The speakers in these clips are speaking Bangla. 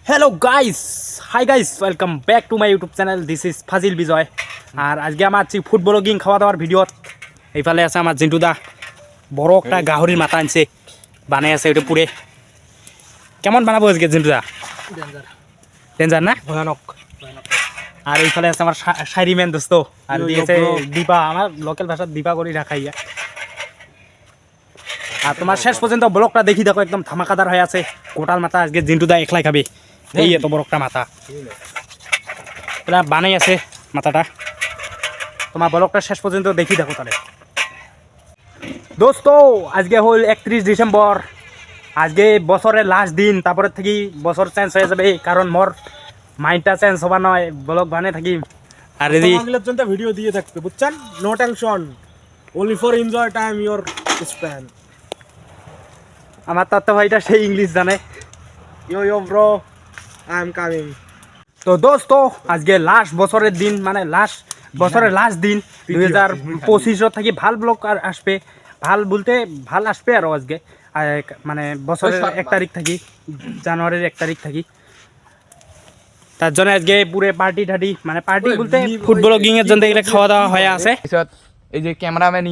Hello guys, hi guys, welcome back to my YouTube channel. This is Fazil Bijoy. আর আজকে আমার ফুড ব্লগিং খাওয়া দাওয়ার ভিডিওত এইফালে আছে আমার জিন্টু দা বড় একটা গাহরির মাথা আনছে, বানাই আছে ওইটা পুরে। কেমন বানাবো আজকে জিন্টু দা? ডেঞ্জার না? ভয়ানক। আর এইফালে আছে আমার শাইরিম্যান দোস্ত, আর দিয়েছে দীপা, আমার লোকাল ভাষার দীপা করি রাখাইয়া। আর তোমার শেষ পর্যন্ত ব্লগটা দেখি দেখো, একদম ধামাকাদার হয়ে আছে। কোটাল মাথা আজকে জিন্টু দা একলাই খাবে, এই এত বড় একটা মাথা এটা বানাই আছে মাথাটা। তোমার ব্লগটা শেষ পর্যন্ত দেখি দেখো তাহলে। দোস্ত আজকে হল 31 ডিসেম্বর, আজকে বছরের লাস্ট দিন। তারপরে থেকে বছর চেঞ্জ হয়ে যাবে, কারণ মোর মাইন্ডটা চেঞ্জ হবা নয়, ব্লগ বানিয়ে থাকি। আর যদি ভিডিও দিয়ে থাকবে, বুঝছেন? No tension, only for enjoy time your span. আমার তার ভাইটা সেই ইংলিশ জানে। Yo bro, I am coming. তো দোস্ত আজকে লাস্ট বছরের দিন, মানে লাস্ট বছরের লাস্ট দিন 2025 থাকি ভাল ব্লগ আর আসবে। ভাল বলতে ভাল আসবে আরও আজকে, মানে বছরের 1 তারিখ থাকি, জানুয়ারির 1 তারিখ থাকি। তার জন্য আজকে পুরো পার্টি ঠাটি, মানে পার্টি বলতে ফুড ব্লগিং এর জন্য এগুলো খাওয়া দাওয়া হয়ে আছে। এই যে ক্যামেরাম্যান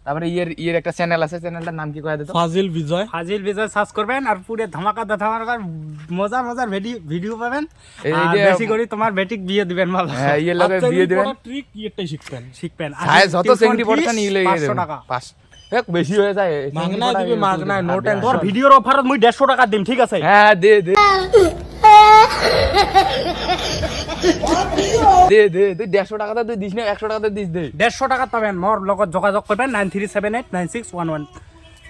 তারপরে ইয়ের একটা চ্যানেল আছে, চ্যানেলটার নাম কি কয়ে দিত? ফাজিল বিজয়। ফাজিল বিজয় সার্চ করবেন আর পুরো ধামাকাদার মজার মজার ভিডিও পাবেন। এই আর যে বেশি করে তোমার বেটিক বিয়ে দিবেন, ভালো হ্যাঁ ইয়ের লগে বিয়ে দিবেন, ট্রিক ইয়েটাই শিখবেন। সাইজ যত সেঙ্গি পড়ছেন ইলে 500 টাকা 5 এক বেশি হয়ে যায়, মাগনা দিবে, মাগনা, নো টেনশন। তোর ভিডিওর অফারত মুই 150 টাকা দিম, ঠিক আছে? হ্যাঁ দে দে দে দে তুই 150 টাকাতে তুই দিস না, 100 টাকাতে দিস দে। 150 টাকা পাবেন। মোর লগত যোগাযোগ করবেন 93789611,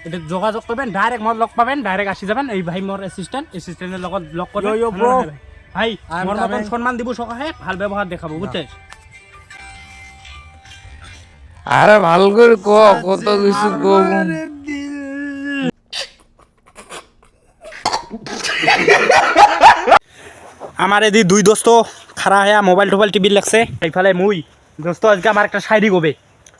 এটা যোগাযোগ করবেন, ডাইরেক্ট মোর লগ পাবেন, ডাইরেক্ট আসি যাবেন। এই ভাই মোর অ্যাসিস্ট্যান্টের লগত লগ করবেন। Yo, bro. ভাই I'm মোর মতন coming. সম্মান দিব সকাহে, ভাল ব্যবহার দেখাবো, বুঝছিস? আরে ভালো করে কত কিছু কম। আমার এদি দুই দোস্ত খারা হয়া মোবাইল টোবাইল টিভি লাগছে। এইফালে মুই দোস্ত আজকে আমার একটা শায়রি গবে,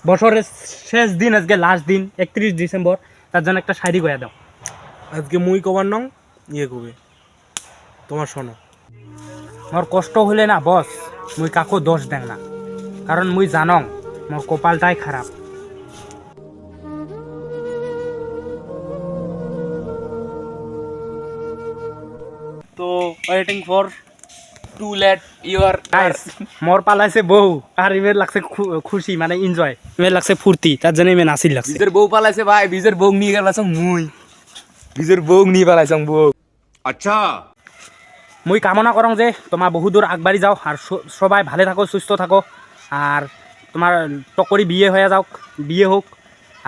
বছরের শেষ দিন, আজকে লাস্ট দিন 31 ডিসেম্বর, তার জন্য একটা শায়রি গয়া দাও। আজকে মুই কবার নং ইয়ে কবে তোমার শোনো। মোর কষ্ট হলে না বস, মুই কাকো দোষ দেন না, কারণ মুই জানং মোর কপালটাই খারাপ। তো waiting for to let your মোর পালাইছে বউ, আর ইমের লাগছে খুশি, মানে এনজয়, ইমের লাগছে ফুর্তি, তার জন্য ইমে নাচিল লাগছে। বিজের বউ পালাইছে ভাই, বিজের বউ নিয়ে গেলাম মুই, বিজের বউ নিয়ে পালাইছং বউ। আচ্ছা মুই কামনা করং যে তোমার বহুদূর আগবাড়ি যাও, আর সবাই ভালো থাকো, সুস্থ থাকো, আর তোমার টকরি বিয়ে হয়ে যাওক, বিয়ে হোক।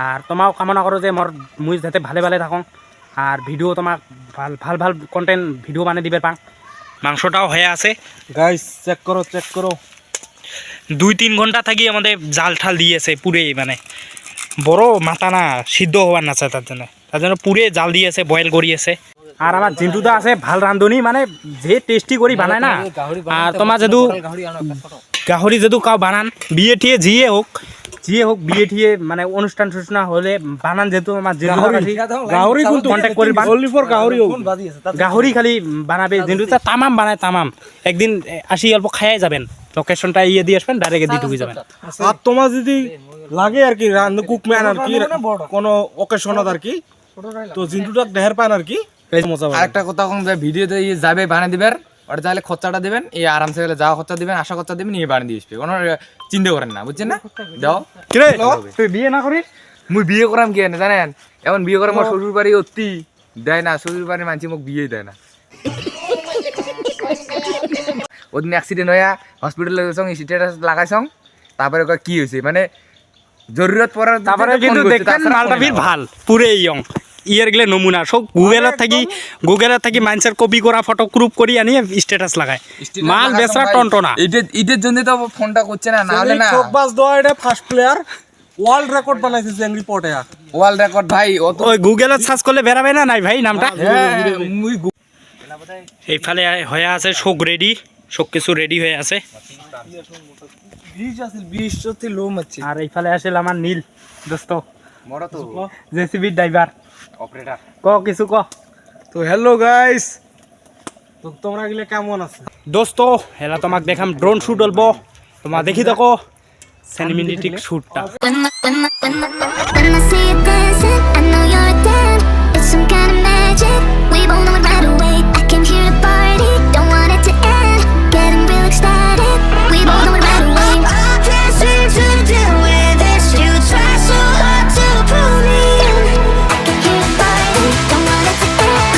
আর তোমারও কামনা করো যে মোর মুই যাতে ভালে ভালে থাকো, আর ভিডিও তোমাক ভাল ভাল কন্টেন্ট ভিডিও বানিয়ে দিবে পাং। মাংসটাও হয়ে আছে গাইস, চেক করো 2-3 ঘন্টা থাকি আমাদের জাল ঠাল দিয়েছে পুরে, মানে বড় মাথা না সিদ্ধ হওয়ার না চায়, তার জন্য পুরে জাল দিয়েছে, বয়েল করিয়েছে। আর আমার জিন্টুদা আছে ভাল রান্ধনি, মানে যে টেস্টি করি বানায় না। আর তোমার যেদু গাহরি যেদু কাউ বানান, বিয়ে ঠিয়ে জিয়ে হোক বিয়ে ঠিয়ে, মানে অনুষ্ঠান হলে বানান, যেহেতু আমার গাহরি কিন্তু কন্ট্যাক্ট করি, only for গাহরি হোক। গাহরি খালি বানাবে জিন্টুদা, তামাম বানায়, তামাম। একদিন আসি অল্প খাইয়াই যাবেন, লোকেশনটা ইয়ে দিয়ে আসবেন, ডাইরেক্ট দিয়ে ঢুকে যাবেন। আর তোমার যদি লাগে আর কি কুকম্যান আর কি কোনো অকেশনত আর কি, তো জিন্টুটা ঢের পান আর কি মজা পাবেন। আরেকটা কথা কম, যে ভিডিওতে যাবে বানিয়ে দিবেন, ওটা চাইলে খরচাটা দিবেন, এই আরামসে গেলে যাওয়া খরচা দিবেন, আসা খরচা দিবেন, নিয়ে বানিয়ে দিয়ে আসবে, কোনো চিন্তা করেন না, বুঝছেন না? দাও কিরে তুই বিয়ে না করিস? মুই বিয়ে করাম কি জানেন? এমন বিয়ে করে আমার শ্বশুর বাড়ি অতি দেয় না, শ্বশুর বাড়ির মানুষ মোক বিয়ে দেয় না। ওদিন অ্যাক্সিডেন্ট হয়ে হসপিটালে গেছং, স্টেটাস লাগাইছং, তারপরে কয় কি হয়েছে, মানে জরুরত পড়ার, তারপরে কিন্তু দেখবেন মালটা ফির ভাল, পুরে ইয়ং ইয়ের গেলে নমুনা সব গুগলের থাকি মানুষের কপি করা ফটো গ্রুপ করি আনিয়ে স্ট্যাটাস লাগায়, মাল বেচরা টনটনা। ঈদের জন্য তো ফোনটা করছে না, না হলে না। চোখবাজ দোয়া এটা ফার্স্ট প্লেয়ার ওয়ার্ল্ড রেকর্ড বানাইছে জেংরি পটে, ওয়ার্ল্ড রেকর্ড ভাই। অত ওই গুগলে সার্চ করলে বেরাবে না নাই ভাই নামটা। মুই এইফালে হয়ে আছে শোক রেডি, সব কিছু রেডি হয়ে আছে। আর এইফালে আসলে আমার নীল দোস্ত, মরা তো জেসিবি ড্রাইভার, অপারেটর। ক কিছু ক। তো হ্যালো গাইস, তো তোমরা গেলে কেমন আছে দোস্ত এলা তোমাক দেখাম ড্রোন শ্যুট হলব তোমার দেখি দেখো cinematic শ্যুটটা When I see you dancing, I know you're down. It's some kind of magic. We both know it right away. I came here to party, don't want it to end. Getting real ecstatic. We both know it right away. I can't seem to deal with this. You try so hard to pull me in. I came here to party, don't want it to end.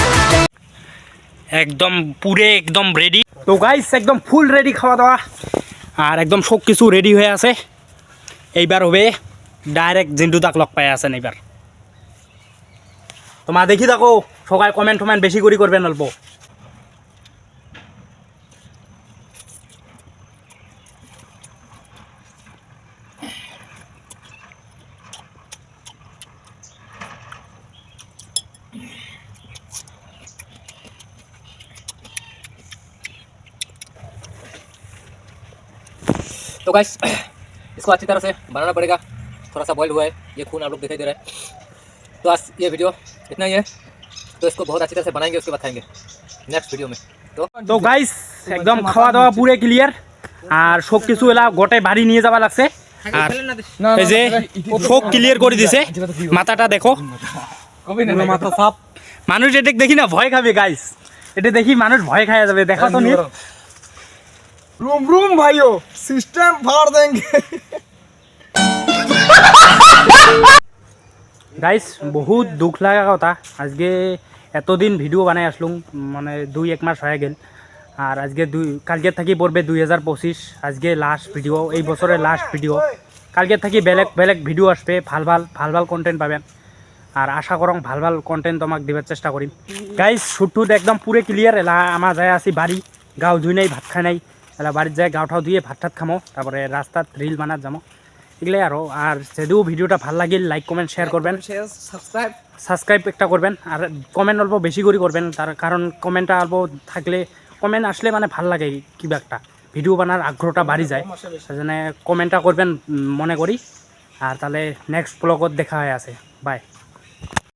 একদম পুরে একদম রেডি তো গাইস একদম ফুল রেডি খাওয়া দাওয়া আর একদম সব কিছু রেডি হয়ে আছে এইবার হবে ডাইরেক্ট জিন্টু দাক লগ পাই আছেন এইবার তোমার দেখি দেখো সবাই কমেন্ট বেশি করে করবেন অল্প तो गाइस इसको अच्छी तरह से बनाना पड़ेगा थोड़ा सा बॉयल हुआ है ये खून आप लोग दिखाई दे रहा है तो आज ये वीडियो इतना ही है तो इसको बहुत अच्छी तरह से बनाएंगे उसके बाद खाएंगे नेक्स्ट वीडियो में তো গাইস একদম খাওয়া দাওয়া পুরে ক্লিয়ার আর সব কিছু এলা গোটে বাড়ি নিয়ে যাওয়া লাগছে আর এই যে সব ক্লিয়ার করে দিছে মাথাটা দেখো পুরো মাথা সাপ মানুষ এটা দেখি না ভয় খাবে গাইস এটা দেখি মানুষ ভয় খাওয়া যাবে দেখা তো নি रूम रूम भाइयों सिस्टम फाड़ देंगे গাইস বহুত দুঃখ লাগা কথা আজকে এতদিন ভিডিও বানাই আসলুম মানে 2-1 মাস হয়ে গেল আর আজকে কালকে থাকি পড়বে 2025 আজকে লাস্ট ভিডিও এই বছরের লাস্ট ভিডিও কালকে থাকি বেলেগ বেলেগ ভিডিও আসবে ভাল ভাল কন্টেন্ট পাবেন আর আশা করং ভাল ভাল কন্টেন্ট তোমাকে দেবার চেষ্টা করিম গাইস শুটুট একদম পুরে ক্লিয়ার এলা আমার যায় আসি বাড়ি গাঁও ধুই নাই ভাত খাই নাই এলা বাড়ির যায় গাঁও ঠাও ধুয়ে ভাত ঠাত খামো তারপরে রাস্তাত রিল বানাত যাবো এগুলাই আর যদিও ভিডিওটা ভাল লাগিল লাইক কমেন্ট শেয়ার করবেন সাবস্ক্রাইব একটা করবেন আর কমেন্ট অল্প বেশি করে করবেন তার কারণ কমেন্টটা অল্প থাকলে কমেন্ট আসলে মানে ভাল লাগে কিবা একটা ভিডিও বানার আগ্রহটা বাড়ি যায় সেজন্য কমেন্টটা করবেন মনে করি আর তাহলে নেক্সট ব্লগত দেখা হয়ে আছে বাই